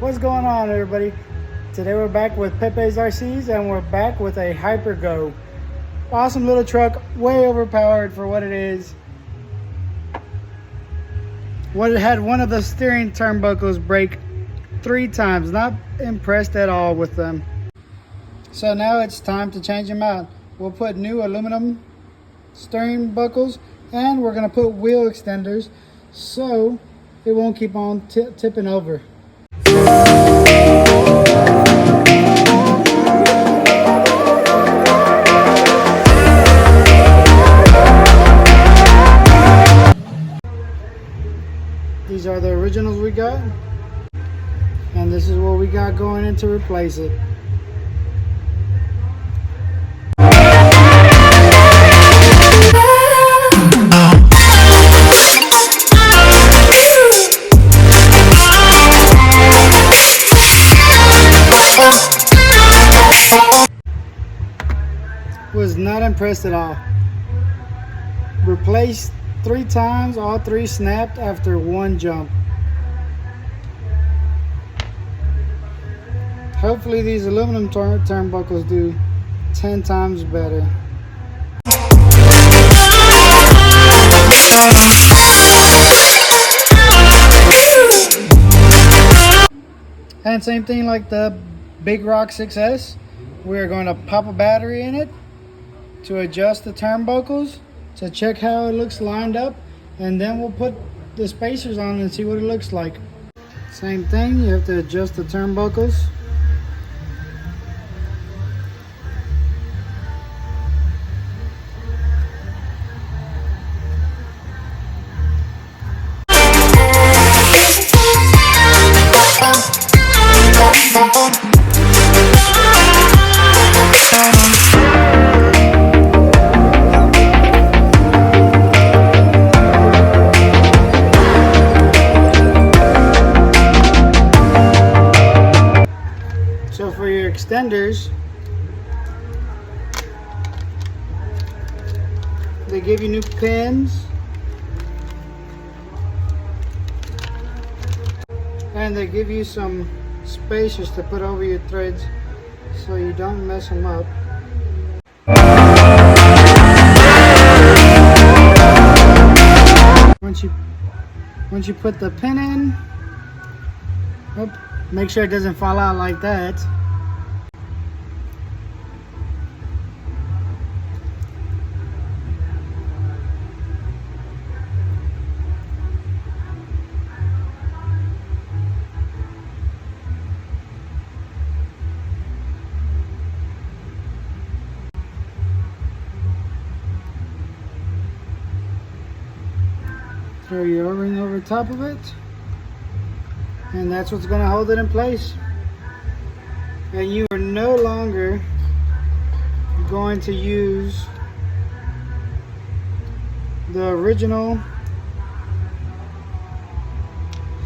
What's going on, everybody? Today we're back with Pepe's RCs and we're back with a Hypergo. Awesome little truck, way overpowered for what it is. It had one of the steering turnbuckles break 3 times. Not impressed at all with them. So now it's time to change them out. We'll put new aluminum steering buckles and we're going to put wheel extenders so it won't keep on tipping over. These are the originals we got, and this is what we got going in to replace it. Was not impressed at all. Replaced 3 times, all 3 snapped after 1 jump. Hopefully these aluminum turnbuckles do 10 times better. And same thing like the Big Rock 6S. We're going to pop a battery in it to adjust the turnbuckles to check how it looks lined up, and then we'll put the spacers on and see what it looks like. Same thing, you have to adjust the turnbuckles. So for your extenders, they give you new pins and they give you some spacers to put over your threads so you don't mess them up. Once you put the pin in, make sure it doesn't fall out like that. Throw your O-ring over top of it, and that's what's going to hold it in place. And you are no longer going to use the original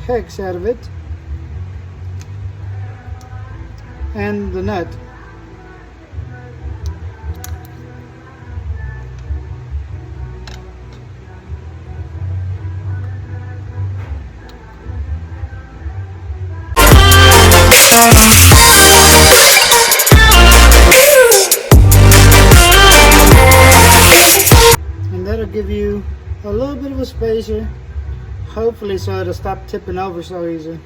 hex out of it and the nut. And that'll give you a little bit of a spacer, hopefully, so it'll stop tipping over so easy.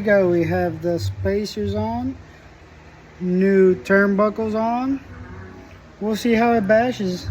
go. We have the spacers on, new turnbuckles on. We'll see how it bashes.